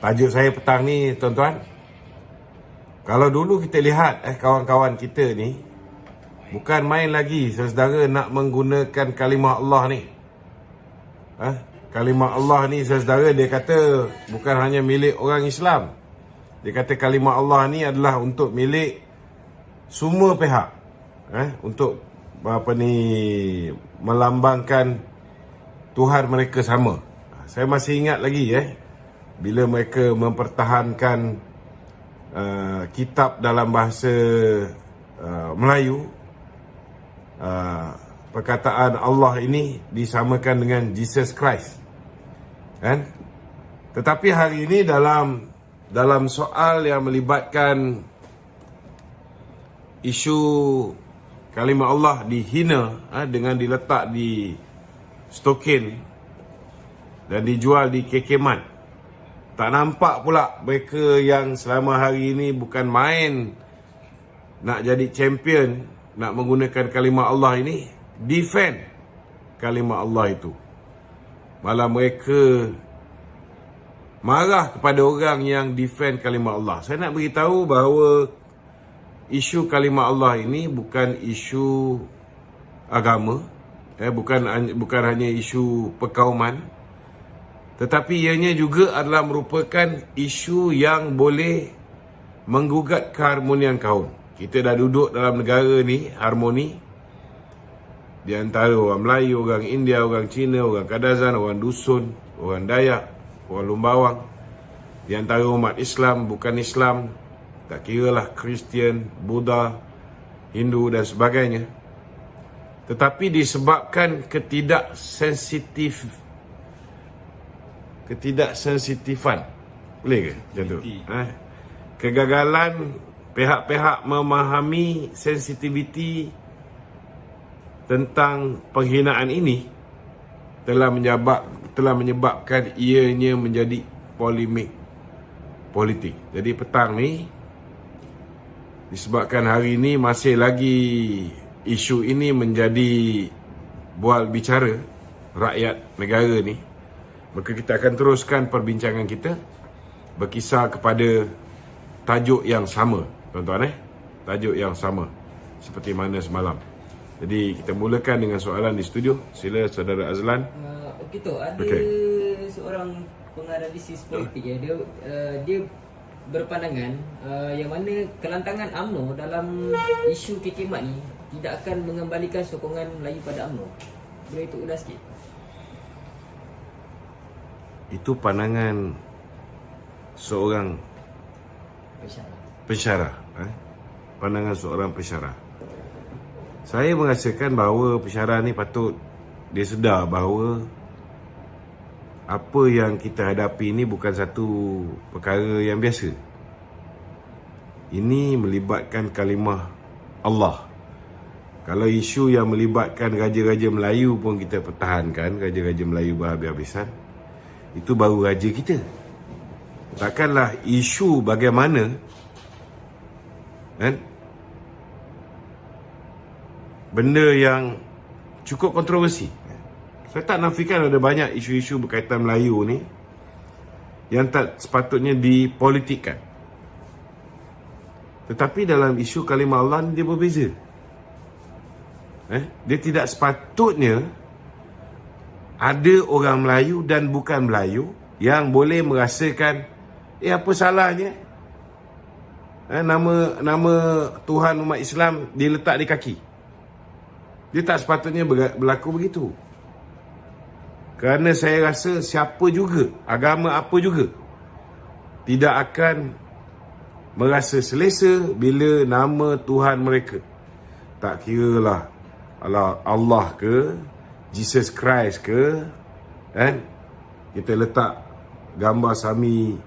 Tajuk saya petang ni, tuan-tuan, kalau dulu kita lihat kawan-kawan kita ni bukan main lagi, saudara, nak menggunakan kalimah Allah ni. Kalimah Allah ni, saudara, dia kata bukan hanya milik orang Islam. Dia kata kalimah Allah ni adalah untuk milik semua pihak. Untuk melambangkan Tuhan mereka sama. Saya masih ingat lagi bila mereka mempertahankan kitab dalam bahasa Melayu, perkataan Allah ini disamakan dengan Jesus Christ, kan? Tetapi hari ini dalam soal yang melibatkan isu kalimah Allah dihina dengan diletak di stokin dan dijual di KK Mart, tak nampak pula mereka yang selama hari ini bukan main nak jadi champion, nak menggunakan kalimah Allah ini, defend kalimah Allah itu. Malah mereka marah kepada orang yang defend kalimah Allah. Saya nak beritahu bahawa isu kalimah Allah ini bukan isu agama, bukan hanya isu perkauman, tetapi ianya juga adalah merupakan isu yang boleh menggugat keharmonian kaum. Kita dah duduk dalam negara ni harmoni di antara orang Melayu, orang India, orang Cina, orang Kadazan, orang Dusun, orang Dayak, orang Lumbawang, di antara umat Islam, bukan Islam, tak kiralah Kristian, Buddha, Hindu dan sebagainya. Tetapi disebabkan ketidaksensitifan, boleh ke macam tu? Kegagalan pihak-pihak memahami sensitiviti tentang penghinaan ini telah menyebabkan ianya menjadi polemik politik. Jadi petang ni, disebabkan hari ini masih lagi isu ini menjadi bual bicara rakyat negara ni, maka kita akan teruskan perbincangan kita berkisar kepada tajuk yang sama, tuan-tuan. Tajuk yang sama seperti mana semalam. Jadi kita mulakan dengan soalan di studio. Sila saudara Azlan. Begitu, ada seorang penganalisis politik dia berpandangan yang mana kelantangan UMNO dalam isu KK Mart ni tidak akan mengembalikan sokongan Melayu pada UMNO. Boleh itu ulas sikit? Itu pandangan seorang pensyarah. Pandangan seorang pensyarah. Saya merasakan bahawa pensyarah ni patut dia sedar bahawa apa yang kita hadapi ini bukan satu perkara yang biasa. Ini melibatkan kalimah Allah. Kalau isu yang melibatkan raja-raja Melayu pun kita pertahankan, raja-raja Melayu berhabis-habisan, itu baru raja kita. Takkanlah isu bagaimana benda yang cukup kontroversi. Saya tak nafikan ada banyak isu-isu berkaitan Melayu ni yang tak sepatutnya dipolitikkan. Tetapi dalam isu kalimah Allah ni dia berbeza. Dia tidak sepatutnya ada orang Melayu dan bukan Melayu yang boleh merasakan apa salahnya nama Tuhan umat Islam diletak di kaki. Dia tak sepatutnya berlaku begitu. Kerana saya rasa siapa juga, agama apa juga, tidak akan merasa selesa bila nama Tuhan mereka, tak kiralah Allah ke, Jesus Christ ke, kita letak gambar Sami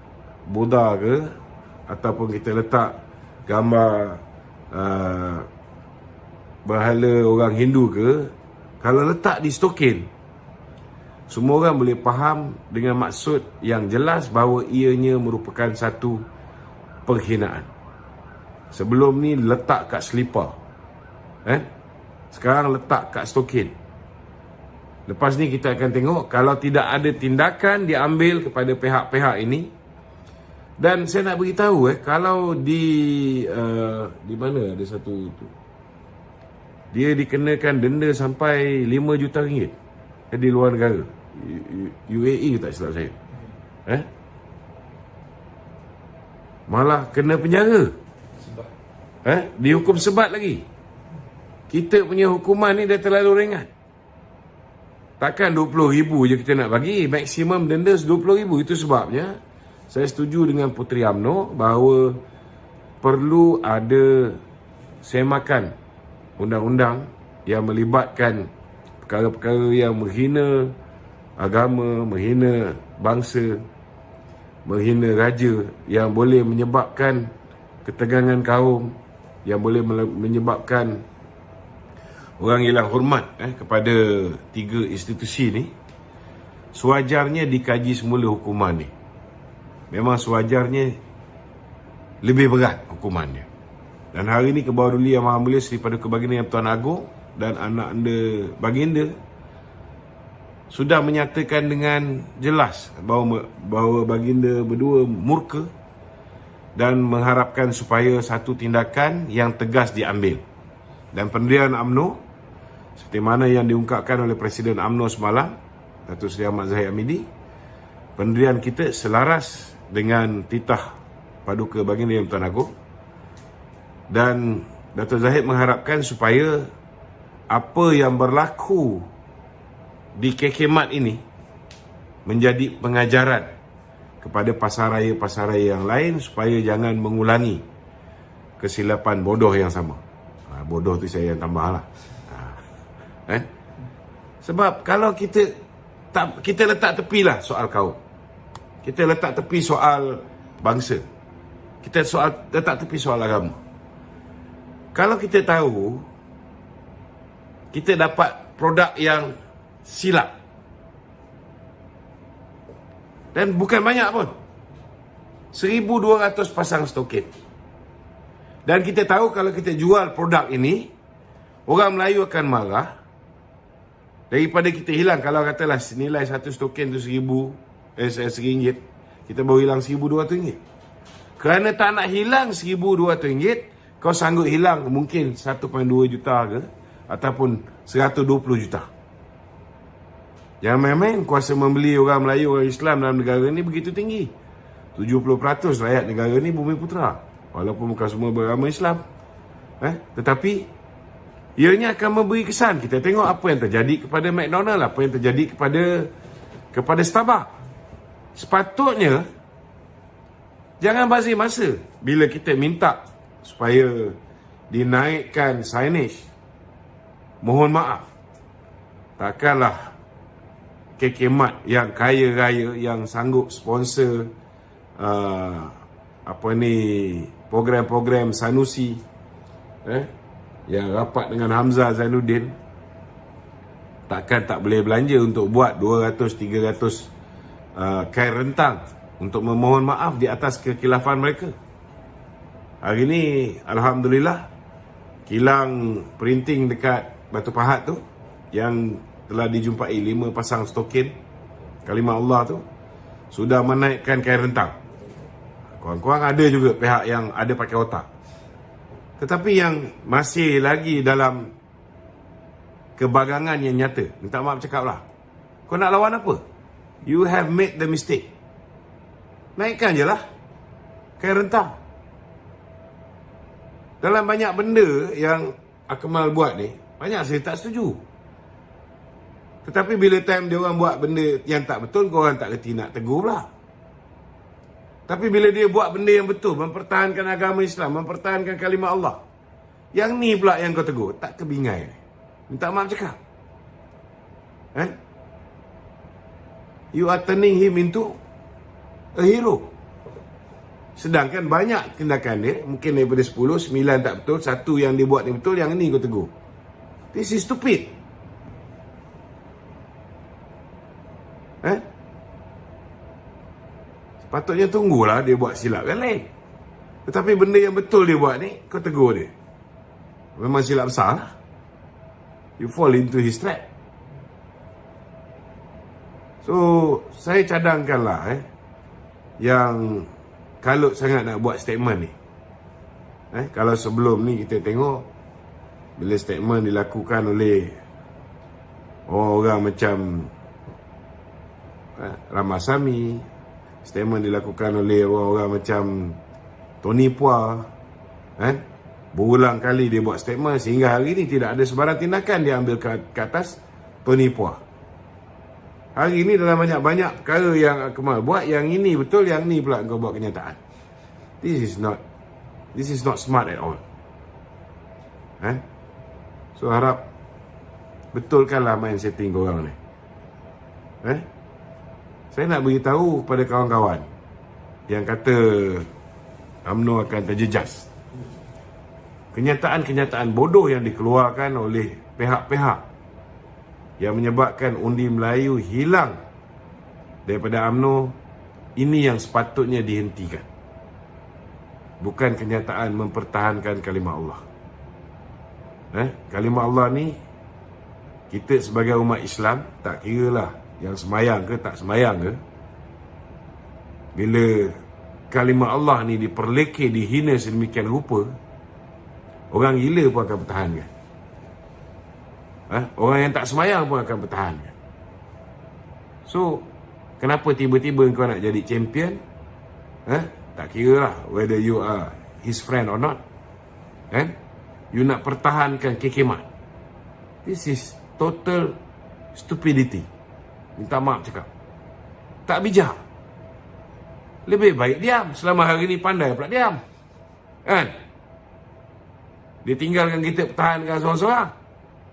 Buddha ke, ataupun kita letak gambar berhala orang Hindu ke, kalau letak di stokin, semua orang boleh faham dengan maksud yang jelas bahawa ianya merupakan satu penghinaan. Sebelum ni letak kat selipar, sekarang letak kat stokin. Lepas ni kita akan tengok kalau tidak ada tindakan diambil kepada pihak-pihak ini, Dan saya nak beritahu kalau di mana ada satu tu, dia dikenakan denda sampai 5 juta ringgit di luar negara. UAE tak silap saya. Malah kena penjara. Dihukum sebat lagi. Kita punya hukuman ni dah terlalu ringan. Takkan 20,000 je kita nak bagi. Maksimum denda 20,000. Itu sebabnya saya setuju dengan Puteri UMNO bahawa perlu ada semakan undang-undang yang melibatkan perkara-perkara yang menghina agama, menghina bangsa, menghina raja, yang boleh menyebabkan ketegangan kaum, yang boleh menyebabkan orang hilang hormat kepada 3 institusi ni. Sewajarnya dikaji semula hukuman ni. Memang sewajarnya lebih berat hukumannya. Dan hari ini Kebawah Duli Yang Maha Mulia Seri Paduka Baginda Yang Tuan Agong dan anak anda Baginda sudah menyatakan dengan jelas bahawa Baginda berdua murka dan mengharapkan supaya satu tindakan yang tegas diambil. Dan pendirian UMNO seperti mana yang diungkapkan oleh Presiden UMNO semalam, Datuk Seri Ahmad Zahid Hamidi, pendirian kita selaras dengan titah Paduka Baginda Yang Tuan Agong. Dan Datuk Zahid mengharapkan supaya apa yang berlaku di KK-Mat ini menjadi pengajaran kepada pasaraya-pasaraya yang lain supaya jangan mengulangi kesilapan bodoh yang sama. Bodoh tu saya yang tambah lah. Sebab kalau kita letak tepilah soal kaum, kita letak tepi soal bangsa, kita letak tepi soal agama. Kalau kita tahu kita dapat produk yang silap, dan bukan banyak pun, 1,200 pasang stokin, dan kita tahu kalau kita jual produk ini, orang Melayu akan marah. Daripada kita hilang, kalau katalah nilai satu stokin tu RM1, kita baru hilang RM1,200. Kerana tak nak hilang RM1,200, kau sanggup hilang mungkin 1.2 juta ke, ataupun 120 juta. Jangan main-main kuasa membeli orang Melayu, orang Islam dalam negara ni begitu tinggi. 70% rakyat negara ni bumi putera, walaupun bukan semua beragama Islam. Tetapi ianya akan memberi kesan. Kita tengok apa yang terjadi kepada McDonald, apa yang terjadi kepada Starbucks. Sepatutnya jangan bazir masa bila kita minta supaya dinaikkan signage. Mohon maaf, takkanlah KK-Mat yang kaya raya, yang sanggup sponsor program-program Sanusi, yang rapat dengan Hamzah Zainuddin, takkan tak boleh belanja untuk buat 200-300 kain rentang untuk memohon maaf di atas kekilafan mereka. Hari ini alhamdulillah, kilang printing dekat Batu Pahat tu yang telah dijumpai 5 pasang stokin kalimah Allah tu sudah menaikkan kain rentang. Kurang-kurang ada juga pihak yang ada pakai otak. Tetapi yang masih lagi dalam kebagangan yang nyata, minta maaf cakap lah, kau nak lawan apa? You have made the mistake. Naikkan je lah kain rentang. Dalam banyak benda yang Akmal buat ni, banyak saya tak setuju. Tetapi bila time dia orang buat benda yang tak betul, korang tak reti nak tegur pula. Tapi bila dia buat benda yang betul, mempertahankan agama Islam, mempertahankan kalimah Allah, yang ni pula yang kau tegur, tak kebingai. Minta maaf cakap. You are turning him into a hero. Sedangkan banyak tindakan dia, mungkin daripada 10, 9 tak betul, 1 yang dia buat ni betul, yang ni kau tegur. This is stupid. Sepatutnya tunggulah dia buat silap yang lain. Tetapi benda yang betul dia buat ni, kau tegur dia. Memang silap besar lah. You fall into his trap. So, saya cadangkanlah yang kalut sangat nak buat statement ni. Kalau sebelum ni kita tengok bila statement dilakukan oleh orang-orang macam Ramasamy, statement dilakukan oleh orang-orang macam Tony Puah, berulang kali dia buat statement sehingga hari ni tidak ada sebarang tindakan dia ambil ke atas Tony Puah. Hari ni dalam banyak-banyak perkara yang Kemal buat, yang ini betul, yang ni pula kau buat kenyataan. This is not smart at all. So harap betulkanlah main setting korang ni. Saya nak beritahu kepada kawan-kawan yang kata UMNO akan terjejas. Kenyataan-kenyataan bodoh yang dikeluarkan oleh pihak-pihak yang menyebabkan undi Melayu hilang daripada UMNO, ini yang sepatutnya dihentikan. Bukan kenyataan mempertahankan kalimah Allah. Kalimah Allah ni, kita sebagai umat Islam, tak kira lah yang semayang ke tak semayang ke, bila kalimah Allah ni diperlekeh, dihina sedemikian rupa, orang gila pun akan pertahankan. Orang yang tak semayang pun akan pertahankan. So, kenapa tiba-tiba kau nak jadi champion? Tak kira lah whether you are his friend or not. You nak pertahankan kekemat. This is total stupidity. Minta maaf cakap. Tak bijak. Lebih baik diam. Selama hari ni pandai pula diam. Dia tinggalkan kita pertahankan seorang-seorang.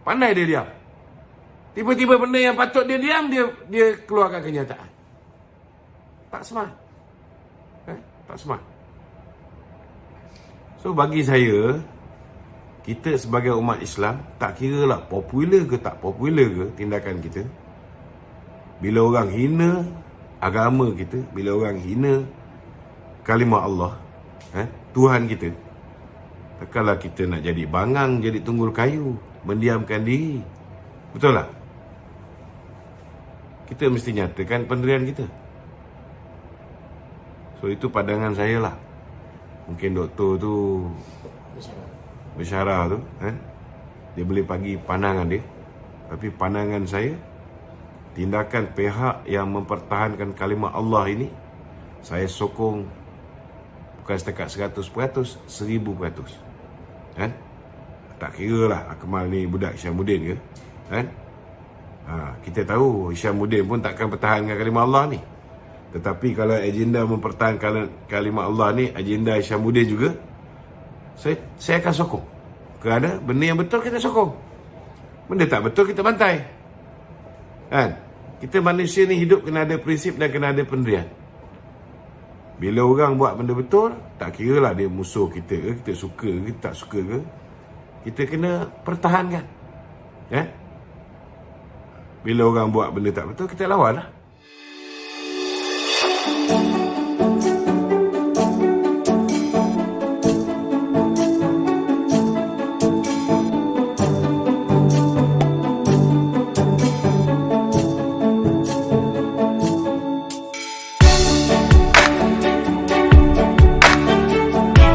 Pandai dia diam. Tiba-tiba benda yang patut dia diam, dia keluarkan kenyataan. Tak smart. Tak smart. So bagi saya, kita sebagai umat Islam, tak kira lah popular ke tak popular ke tindakan kita, bila orang hina agama kita, bila orang hina kalimah Allah, Tuhan kita, takkanlah kita nak jadi bangang, jadi tunggul kayu, mendiamkan diri. Betul tak? Kita mesti nyatakan pendirian kita. So itu pandangan saya lah. Mungkin doktor tu bersyarah tu, dia boleh bagi pandangan dia. Tapi pandangan saya, tindakan pihak yang mempertahankan kalimah Allah ini, saya sokong bukan setakat 100%, 1000%. Tak kira lah Akmal ni budak Hishamuddin ke. Kita tahu Hishamuddin pun takkan pertahankan kalimah Allah ni. Tetapi kalau agenda mempertahankan kalimah Allah ni agenda Hishamuddin juga, saya akan sokong. Kerana benda yang betul kita sokong, benda tak betul kita bantai. Kita manusia ni hidup kena ada prinsip dan kena ada pendirian. Bila orang buat benda betul, tak kira lah dia musuh kita ke, kita suka ke, tak suka ke, kita kena pertahankan. Bila orang buat benda tak betul, kita lawan lah.